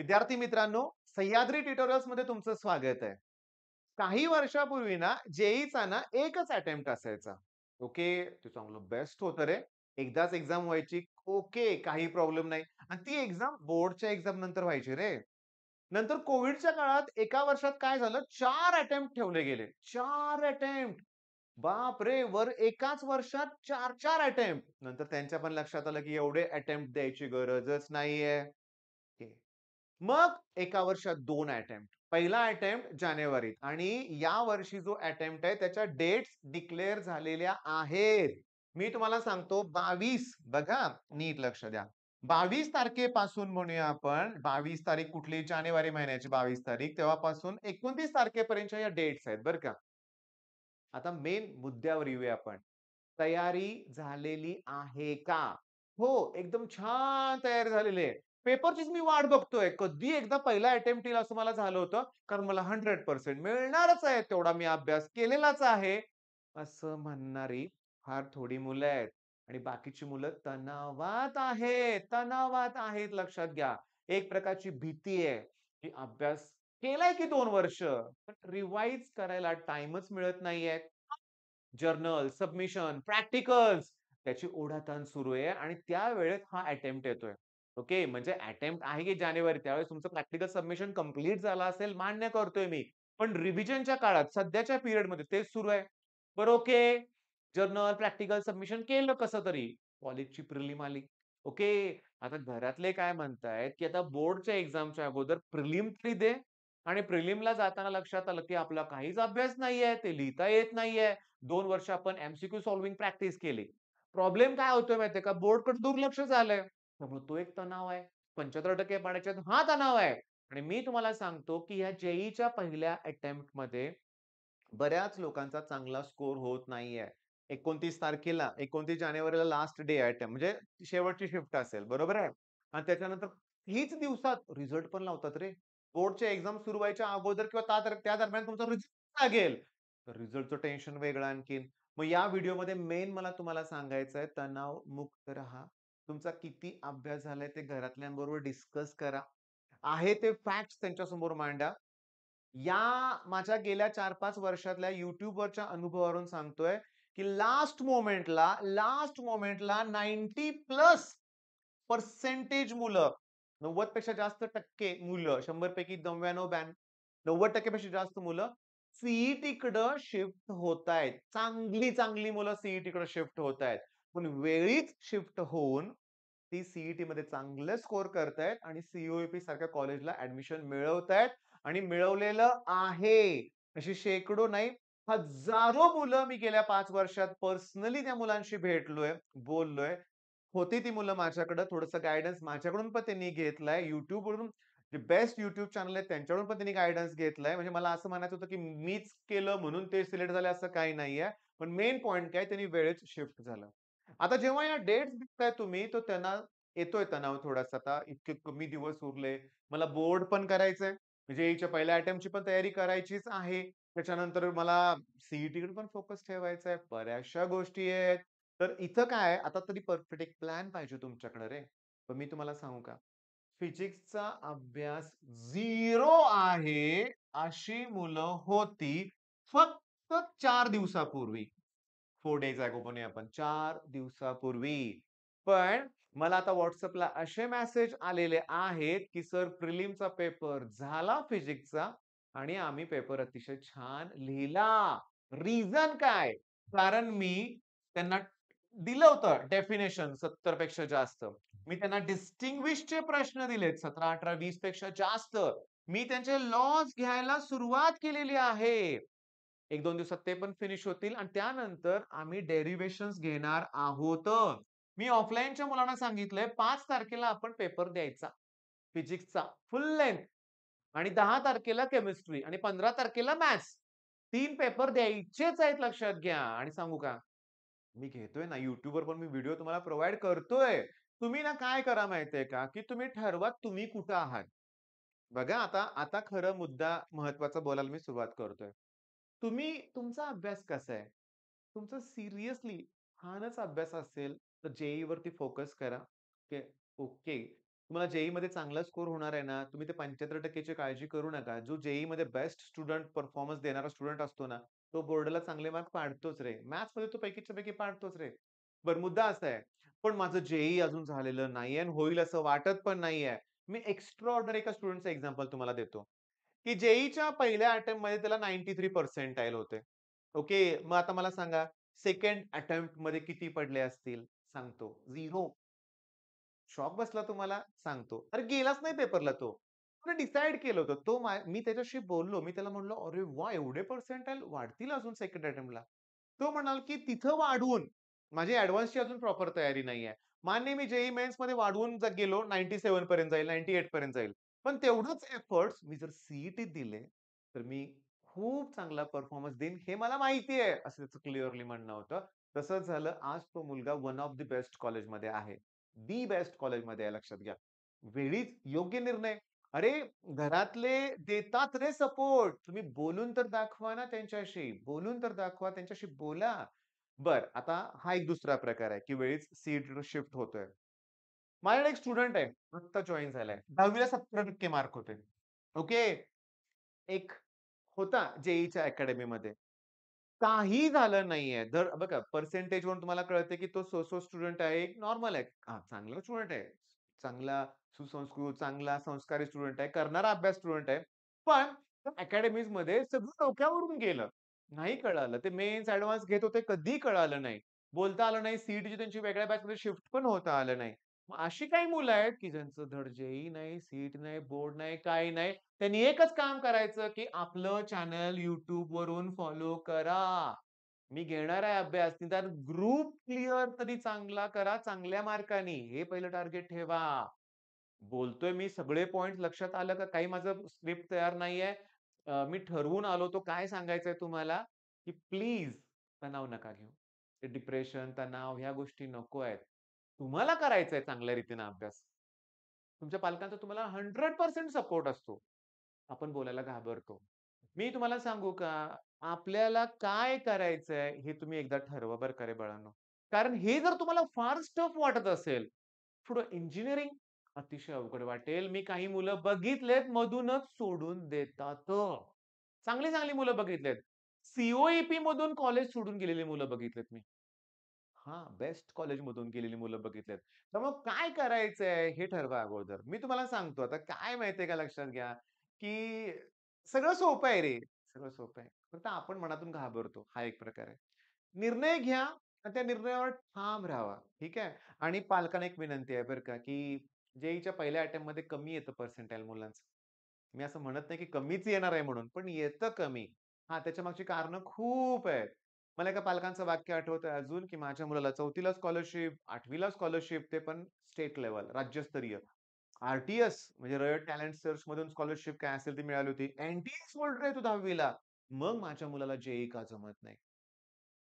विद्यार्थी मित्रांनो, सह्याद्री ट्युटोरियल्स मध्ये तुमचं स्वागत आहे. काही वर्षापूर्वी ना जेईचा ना एकच अटेम्प्ट असायचा. ओके, ते चांगलं बेस्ट होतं रे. एकदाच एक्झाम व्हायची. ओके, काही प्रॉब्लेम नाही. आणि ती एक्झाम बोर्डच्या एक्झाम नंतर व्हायची रे. नंतर कोविडच्या काळात एका वर्षात काय झालं, 4 अटेम्प्ट ठेवले गेले. 4 अटेम्प्ट. बापरे! एकाच वर्षात 4-4 अटेम्प्ट. नंतर त्यांच्या पण लक्षात आलं, की एवढे अटेम्प्ट द्यायची गरजच नाहीये. ओके. मग एका वर्षात 2 अटेम्प्ट. पहिला अटेम्प्ट जानेवारीत आणि या वर्षी जो अटेम्प्ट आहे त्याच्या डेट्स डिक्लेअर झालेल्या आहेत. मी तुम्हाला सांगतो 22 बघा, नीट लक्ष द्या. 22 तारखेपासून म्हणूया आपण, 22 तारीख कुठली? जानेवारी महिन्याची 22 तारीख. तेव्हापासून 29 तारखेपर्यंतच्या या डेट्स आहेत बरं का. आता मेन मुद्द्यावर येऊया आपण. तयारी झालेली आहे का? हो, एकदम छान तयारी झालेली आहे. पेपरचीच मी वाट बघतोय. कधी एकदा पहिला अटेम्प्ट येईल असं मला झालं होतं. कारण मला 100% मिळणारच आहे. तेवढा मी अभ्यास केलेलाच आहे. असं म्हणणारी फार थोडी मुलं आहेत. आणि बाकीची मुलं तणावात आहेत. तणावात आहेत लक्षात घ्या. एक प्रकारची भीती आहे, की अभ्यास केलाय की 2 वर्ष, पण रिवाईज करायला टाईमच मिळत नाहीये. जर्नल, सबमिशन, प्रॅक्टिकल्स त्याची ओढाताण सुरू आहे आणि त्यावेळेत हा अटेम्प्ट येतोय. ओके. म्हणजे अटेम्प्ट आहे की जानेवारी त्यावेळेस तुमचं प्रॅक्टिकल सबमिशन कंप्लीट झालं असेल, मान्य करतोय मी. पण रिव्हिजनच्या काळात सध्याच्या पिरियडमध्ये तेच सुरू आहे. बरं ओके. जर्नल, प्रॅक्टिकल सबमिशन केलं कसं तरी. कॉलेजची प्रिलिम आली. ओके. आता घरातले काय म्हणतायत, की आता बोर्डच्या एक्झामच्या अगोदर प्रिलिम तरी दे. आणि प्रिलिमला जाताना लक्षात आलं, की आपला काहीच अभ्यास नाहीये, ते लिहिता येत नाहीये. 2 वर्ष आपण एम-सी-क्यू सॉल्व्हिंग प्रॅक्टिस केली. प्रॉब्लेम काय होतोय माहितीये का? बोर्डकडे दुर्लक्ष झालंय. त्यामुळे तो एक तणाव आहे. 75% पाडायचे हा तणाव आहे. आणि मी तुम्हाला सांगतो, की ह्या जेईच्या पहिल्या अटेम्प्टमध्ये बऱ्याच लोकांचा चांगला स्कोर होत नाहीये. 29 तारखेला 29 जानेवारीला लास्ट डे आहे म्हणजे शेवटची शिफ्ट असेल, बरोबर आहे? आणि त्याच्यानंतर हीच दिवसात रिझल्ट पण लावतात रे. बोर्डच्या एक्झाम सुरू व्हायच्या अगोदर किंवा त्या दरम्यान तुमचा रिझल्ट लागेल. तर रिझल्टचं टेन्शन वेगळं आणखीन. मग या व्हिडिओमध्ये मेन मला तुम्हाला सांगायचं आहे, तणावमुक्त राहा. तुमचा किती अभ्यास झालाय ते घरातल्यांबरोबर डिस्कस करा. आहे ते फॅक्ट्स त्यांच्यासमोर मांडा. या माझ्या गेल्या 4-5 वर्षातल्या YouTubeवरच्या अनुभवावरून सांगतोय, की लास्ट मोमेंटला 90 प्लस पर्सेंटेज मुलं, 90 पेक्षा जास्त टक्के मुलं, 100 पैकी 90% पेक्षा जास्त मुलं सीईटीकडं शिफ्ट होतायत. चांगली मुलं सीईटीकडे शिफ्ट होतायत. पण वेळीच शिफ्ट होऊन ती सीईटीमध्ये चांगले स्कोर करतायत आणि सीओईपी सारख्या कॉलेजला ऍडमिशन मिळवतायत आणि मिळवलेलं आहे. अशी शेकडो नाही, हजारो मुलं मी गेल्या 5 वर्षात पर्सनली त्या मुलांशी भेटलोय, बोललोय. होती ती मुलं माझ्याकडं. थोडंसं गाईडन्स माझ्याकडून पण त्यांनी घेतलाय. YouTubeवरून जे बेस्ट YouTube चॅनल आहेत त्यांच्याकडून पण त्यांनी गाईडन्स घेतलाय. म्हणजे मला असं म्हणायचं होतं, की मीच केलं म्हणून ते सिलेक्ट झाले असं काही नाहीये. पण मेन पॉइंट काय त्यांनी वेळेत शिफ्ट झालं. आता जेव्हा या डेट्स बघताय तुम्ही, तो त्यांना येतोय तणाव थोडासा आता इतके कमी दिवस उरले. मला बोर्ड पण करायचंय. म्हणजे जेईच्या पहिल्या अटेम्प्टची पण तयारी करायचीच आहे. त्याच्यानंतर मला सीईटीकडे पण फोकस ठेवायचा आहे. बऱ्याचशा गोष्टी आहेत. तर इथं काय आता तरी परफेक्ट एक प्लॅन पाहिजे तुमच्याकडे रे. पण मी तुम्हाला सांगू का? फिजिक्सचा अभ्यास 0 आहे, अशी मुलं होती फक्त 4 दिवसापूर्वी. 4 डेज अगो म्हणूया आपण 4 दिवसापूर्वी. पण मला आता WhatsAppला असे मेसेज आलेले आहेत, की सर प्रिलिमचा पेपर झाला फिजिक्सचा आणि आम्ही पेपर अतिशय छान लिहिला. रिझन काय? कारण मी त्यांना दिलं होतं डेफिनेशन 70 पेक्षा जास्त. मी त्यांना डिस्टिंग्विशचे प्रश्न दिलेत 17, 18, 20 पेक्षा जास्त. मी त्यांचे लॉज घ्यायला सुरुवात केलेली आहे. 1-2 दिवसात ते पण फिनिश होतील आणि त्यानंतर आम्ही डेरिव्हेशन्स घेणार आहोत. मी ऑफलाईनच्या मुलांना सांगितलंय 5 तारखेला आपण पेपर द्यायचा. फिजिक्सचा फुल लेंग्थ आणि 10 तारखेला केमिस्ट्री आणि 15 तारखेला मॅथ्स. 3 पेपर द्यायचेच आहेत लक्षात घ्या. आणि सांगू का? मी घेतोय ना YouTubeवर पण मी व्हिडिओ तुम्हाला प्रोव्हाईड करतोय. तुम्ही ना काय करा माहितीये का, की तुम्ही ठरवा तुम्ही कुठं आहात. बघा आता आता खरं मुद्दा महत्त्वाचा बोलायला मी सुरुवात करतोय. तुम्ही तुमचा अभ्यास कसा आहे? तुमचा सिरियसली छानच अभ्यास असेल, तर जेईई वरती फोकस करा. ओके. ओके. तुम्हाला जेईमध्ये चांगला स्कोर होणार आहे ना, तुम्ही ते 75% ची काळजी करू नका. जो जेईमध्ये बेस्ट स्टुडंट परफॉर्मन्स देणारा स्टुडंट असतो ना, तो बोर्डला चांगले मार्क पाडतोच रे. मॅथ्समध्ये तो पैकीच्या पैकी पाडतोच रे. बरं मुद्दा असा आहे, पण माझं जेईई अजून झालेलं नाहीये आणि होईल असं वाटत पण नाहीये. मी एक्स्ट्रा ऑर्डिनरी एका स्टुडंटचं एक्झाम्पल तुम्हाला देतो, की जेईईच्या पहिल्या अटेम्प्टमध्ये त्याला 93 पर्सेंटाइल होते. ओके. मग आता मला सांगा, सेकंड अटेम्प्टमध्ये किती पडले असतील? सांगतो 0. शॉक बसला तुम्हाला? सांगतो. अरे गेलाच नाही पेपरला तो. त्याने डिसाईड केलं होतं. मी त्याच्याशी बोललो. मी त्याला म्हटलं, "अरे वाह! एवढे पर्सेंटाइल वाढतील अजून सेकंड अटेम्प्टला." तो म्हणाला, की तिथं वाढवून माझी एडव्हान्सची अजून प्रॉपर तयारी नाहीये. मान्य मी जेईई मेन्समध्ये वाढवून गेलो 97 पर्यंत जाईल, 98 पर्यंत जाईल. पण तेवढंच एफर्ट्स मी जर सीईटीत दिले, तर मी खूप चांगला परफॉर्मन्स देईन हे मला माहिती आहे, असं त्याचं क्लिअरली म्हणणं होतं. तसंच झालं. आज तो मुलगा वन ऑफ द बेस्ट कॉलेजमध्ये आहे. दी बेस्ट कॉलेजमध्ये आहे लक्षात घ्या. वेळीच योग्य निर्णय. अरे, घरातले देतात रे सपोर्ट. तुम्ही बोलून तर दाखवा ना त्यांच्याशी. बोलून तर दाखवा, त्यांच्याशी बोला. बरं, आता हा एक दुसरा प्रकार आहे, की वेळीच सीट शिफ्ट होतोय. माझ्याकडे एक स्टुडंट आहे. आत्ता जॉइन झालाय. 10वी ला 70% मार्क होते. ओके. एक होता जेईईच्या अकॅडमीमध्ये. काही झालं नाहीये. बघा पर्सेंटेजवरून तुम्हाला कळते, की तो सो स्टुडंट आहे, एक नॉर्मल आहे. हां, चांगला स्टुडंट आहे. चांगला सुसंस्कृत, चांगला संस्कारी स्टुडंट आहे. करणारा अभ्यास स्टुडंट आहे. पण अकॅडमीजमध्ये सगळं डोक्यावरून गेलं. नाही कळालं. ते मेन्स, एडव्हान्स घेत होते, कधी कळालं नाही. बोलता आलं नाही. सीईटीची त्यांची वेगळ्या बॅचमध्ये शिफ्ट पण होता आलं नाही. मग अशी काही मुलं आहेत, की ज्यांचं धड जेईई नाही, सीईटी नाही, बोर्ड नाही, काही नाही. त्यांनी एकच काम करायचं, की आपलं चॅनल YouTubeवरून फॉलो करा. मी घेणार आहे अभ्यास. निदान ग्रुप क्लिअर तरी चांगला करा चांगल्या मार्कांनी. हे पहिलं टार्गेट ठेवा. बोलतोय मी सगळे पॉइंट लक्षात आलं का? काही माझं स्क्रिप्ट तयार नाहीये. मी ठरवून आलो तो काय सांगायचंय तुम्हाला, की प्लीज तणाव नका घेऊ. ते डिप्रेशन, तणाव ह्या गोष्टी नको आहेत. तुम्हाला करायचा आहे चांगल्या रीतीने अभ्यास. तुमच्या पालकांचा तुम्हाला 100% सपोर्ट असतो. आपण बोलायला घाबरतो. मी तुम्हाला सांगू का? आपल्याला काय करायचंय हे तुम्ही एकदा ठरवा बरं का रे बाळांनो. कारण हे जर तुम्हाला फार टफ वाटत असेल, पुढं इंजिनिअरिंग अतिशय अवघड वाटेल. मी काही मुलं बघितलेत मधूनच सोडून देतात. चांगली-चांगली मुलं बघितलेत. सी मधून कॉलेज सोडून गेलेली मुलं बघितलेत मी. हां, बेस्ट कॉलेजमधून गेलेली मुलं बघितलेत. तर मग काय करायचंय हे ठरवा अगोदर. मी तुम्हाला सांगतो आता काय माहितीये का लक्षात घ्या, की सगळं सोपं आहे रे. सगळं सोपं आहे. फक्त आपण मनातून घाबरतो. हा एक प्रकार आहे. निर्णय घ्या आणि त्या निर्णयावर ठाम राहावा. ठीक आहे. आणि पालकांना एक विनंती आहे बरं का, की जेईच्या पहिल्या अटेम्प्टमध्ये कमी येतं पर्सेंटाइल मुलांचं. मी असं म्हणत नाही, की कमीच येणार आहे म्हणून, पण येतं कमी. हां, त्याच्यामागची कारणं खूप आहेत. मला एका पालकांचं वाक्य आठवतंय अजून, की माझ्या मुलाला 4थी स्कॉलरशिप, 8वी स्कॉलरशिप, ते पण स्टेट लेव्हल, राज्यस्तरीय. आर-टी-एस म्हणजे रॉयल टॅलेंट सर्चमधून स्कॉलरशिप काय असेल ती मिळाली होती. एन-टी-एस बोलतोय तो 10वी मग माझ्या मुलाला जेईई का जमत नाही?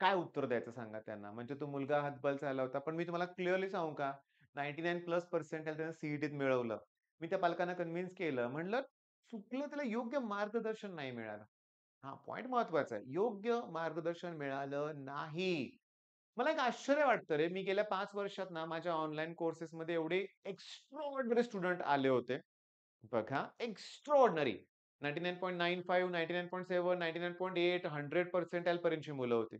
काय उत्तर द्यायचं सांगा त्यांना? म्हणजे तो मुलगा हतबल झाला होता. पण मी तुम्हाला क्लिअरली सांगू का? 99 प्लस पर्सेंटाइल त्याने सीईटीत मिळवलं. मी त्या पालकांना कन्व्हिन्स केलं. म्हणलं, चुकलं त्याला योग्य मार्गदर्शन नाही मिळालं. हां, पॉइंट महत्वाचा आहे. योग्य मार्गदर्शन मिळालं नाही. मला एक आश्चर्य वाटतं रे, मी गेल्या 5 वर्षात ना माझ्या ऑनलाईन कोर्सेसमध्ये एवढे एक्स्ट्राऑर्डिनरी स्टुडंट आले होते. बघा, एक्स्ट्राऑर्डिनरी 99.95, 99.7, 99.8, 100 पर्सेंटाइल पर्यंतची मुलं होती.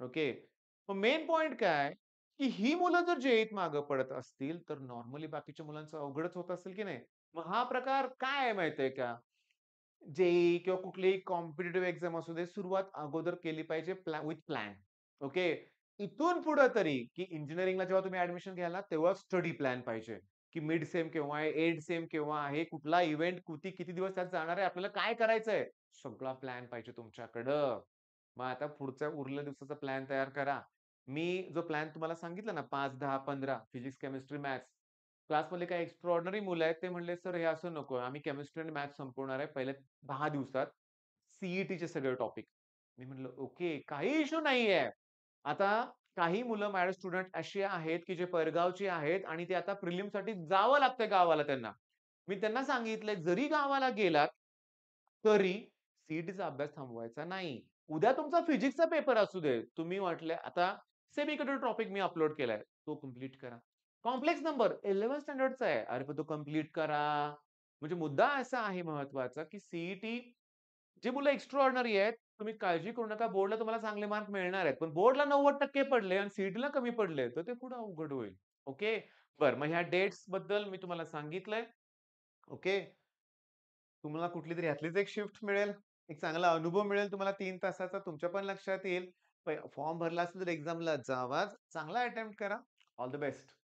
ओके. मग मेन पॉइंट काय, की ही मुलं जर जेईईत मागे पडत असतील, तर नॉर्मली बाकीच्या मुलांचं अवघडच होत असेल की नाही? मग हा प्रकार काय आहे माहिती का? जेईई किंवा कुठलीही कॉम्पिटिटिव्ह एक्झाम असू दे, सुरुवात अगोदर केली पाहिजे विथ प्लॅन. ओके. इथून पुढे तरी, की इंजिनिअरिंगला जेव्हा तुम्ही ॲडमिशन घ्याल ना, तेव्हा स्टडी प्लॅन पाहिजे, की मिड सेम केव्हा आहे, एंड सेम केव्हा आहे, कुठला इव्हेंट किती दिवस त्यात जाणार आहे, आपल्याला काय करायचंय, सगळा प्लॅन पाहिजे तुमच्याकडं. मग आता पुढच्या उरलेल्या दिवसाचा प्लॅन तयार करा. मी जो प्लॅन तुम्हाला सांगितला ना 5, 10, 15 फिजिक्स, केमिस्ट्री, मॅथ्स. क्लासमधले काही एक्स्ट्राऑर्डिनरी मुलं आहेत, ते म्हणले, "सर हे असं नको. आम्ही केमिस्ट्री आणि मॅथ्स संपवणार आहे पहिल्या 10 दिवसात. सी सगळे टॉपिक." मी म्हटलं, "ओके, काही इश्यू नाहीये." आता काही मुलं माझे स्टुडंट अशी आहेत, की जे परगावची आहेत आणि ते आता प्रिलिमसाठी जावं लागतंय गावाला त्यांना. मी त्यांना सांगितलंय, जरी गावाला गेलात, तरी सी-ई-टीचा अभ्यास थांबवायचा नाही. उद्या तुमचा फिजिक्सचा पेपर असू दे. तुम्ही म्हटले आता सेमीकंडक्टर टॉपिक मी अपलोड केलाय. तो कंप्लीट करा. कॉम्प्लेक्स नंबर 11th स्टँडर्डचा आहे. अरे, पण तो कंप्लीट करा. म्हणजे मुद्दा असा आहे महत्त्वाचा, की सी जी मुलं एक्स्ट्राऑर्डिनरी आहेत, तुम्ही काळजी करू नका. बोर्डला तुम्हाला चांगले मार्क मिळणार आहेत. पण बोर्डला 90% पडले आणि सी कमी पडले, तर ते पुढे अवघड होईल. ओके. बरं, मग ह्या डेट्सबद्दल मी तुम्हाला सांगितलंय. ओके. तुम्हाला कुठलीतरी ह्यातलीच एक शिफ्ट मिळेल. एक चांगला अनुभव मिळेल तुम्हाला 3 तासाचा. तुमच्या पण लक्षात येईल. फॉर्म भरला असेल तर एक्झामला जावाच. चांगला अटेम्प्ट करा. All the best.